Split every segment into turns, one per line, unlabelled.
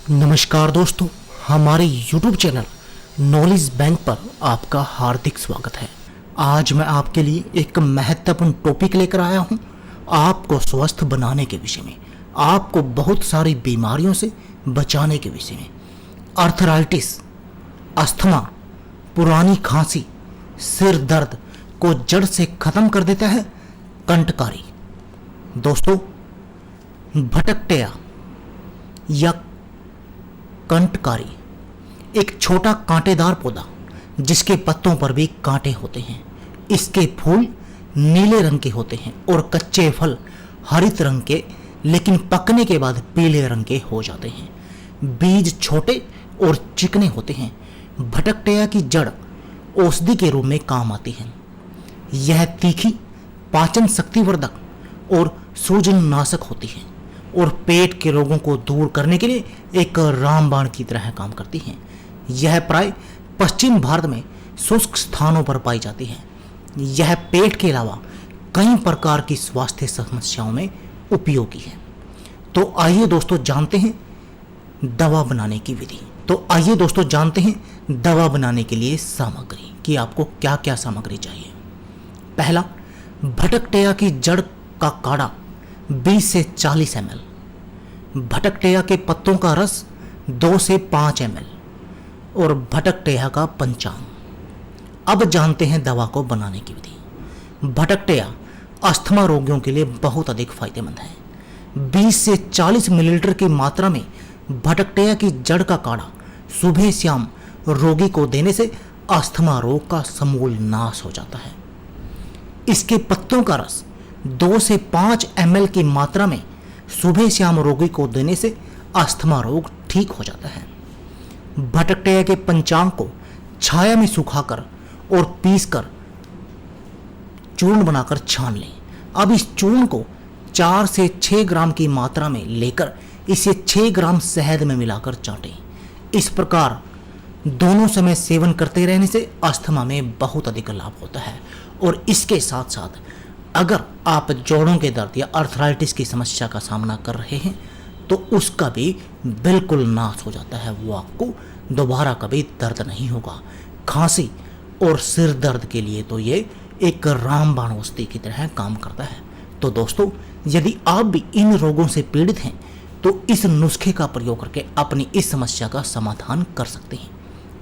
नमस्कार दोस्तों, हमारे YouTube चैनल नॉलेज बैंक पर आपका हार्दिक स्वागत है। आज मैं आपके लिए एक महत्वपूर्ण टॉपिक लेकर आया हूं, आपको स्वस्थ बनाने के विषय में, आपको बहुत सारी बीमारियों से बचाने के विषय में। आर्थराइटिस, अस्थमा, पुरानी खांसी, सिर दर्द को जड़ से खत्म कर देता है कंटकारी। दोस्तों, भटकटेया या कंटकारी एक छोटा कांटेदार पौधा जिसके पत्तों पर भी कांटे होते हैं। इसके फूल नीले रंग के होते हैं और कच्चे फल हरित रंग के, लेकिन पकने के बाद पीले रंग के हो जाते हैं। बीज छोटे और चिकने होते हैं। भटकटेया की जड़ औषधि के रूप में काम आती है। यह तीखी, पाचन शक्तिवर्धक और सूजननाशक होती है और पेट के रोगों को दूर करने के लिए एक रामबाण की तरह काम करती हैं। यह प्राय पश्चिम भारत में शुष्क स्थानों पर पाई जाती है। यह पेट के अलावा कई प्रकार की स्वास्थ्य समस्याओं में उपयोगी है। तो आइए दोस्तों जानते हैं दवा बनाने की विधि। दवा बनाने के लिए सामग्री कि आपको क्या क्या सामग्री चाहिए। पहला, भटकटेया की जड़ का काढ़ा 20 से 40 ml, भटकटेया के पत्तों का रस 2 से 5 ml और भटकटेया का पंचांग। अब जानते हैं दवा को बनाने की विधि। भटकटेया अस्थमा रोगियों के लिए बहुत अधिक फायदेमंद है। 20 से 40 मिलीलीटर की मात्रा में भटकटेया की जड़ का काढ़ा सुबह शाम रोगी को देने से अस्थमा रोग का समूल नाश हो जाता है। इसके पत्तों का रस 2 से 5 ml की मात्रा में सुबह शाम रोगी को देने से अस्थमा रोग ठीक हो जाता है। भटकटेया के पंचांग को छाया में सुखाकर और पीसकर चूर्ण बनाकर छान लें। अब इस चूर्ण को 4 से 6 ग्राम की मात्रा में लेकर इसे 6 ग्राम शहद में मिलाकर चाटें। इस प्रकार दोनों समय सेवन करते रहने से अस्थमा में बहुत अधिक लाभ होता है। और इसके साथ साथ अगर आप जोड़ों के दर्द या आर्थराइटिस की समस्या का सामना कर रहे हैं तो उसका भी बिल्कुल नाश हो जाता है। वो आपको दोबारा कभी दर्द नहीं होगा। खांसी और सिर दर्द के लिए तो ये एक रामबाण औषधि की तरह काम करता है। तो दोस्तों, यदि आप भी इन रोगों से पीड़ित हैं तो इस नुस्खे का प्रयोग करके अपनी इस समस्या का समाधान कर सकते हैं।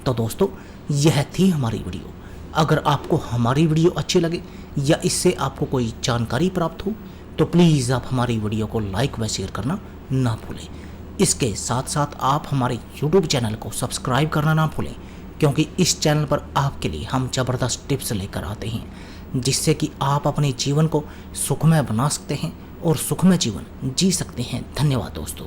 तो दोस्तों, यह थी हमारी वीडियो। अगर आपको हमारी वीडियो अच्छी लगे या इससे आपको कोई जानकारी प्राप्त हो तो प्लीज़ आप हमारी वीडियो को लाइक व शेयर करना ना भूलें। इसके साथ साथ आप हमारे YouTube चैनल को सब्सक्राइब करना ना भूलें, क्योंकि इस चैनल पर आपके लिए हम ज़बरदस्त टिप्स लेकर आते हैं जिससे कि आप अपने जीवन को सुखमय बना सकते हैं और सुखमय जीवन जी सकते हैं। धन्यवाद दोस्तों।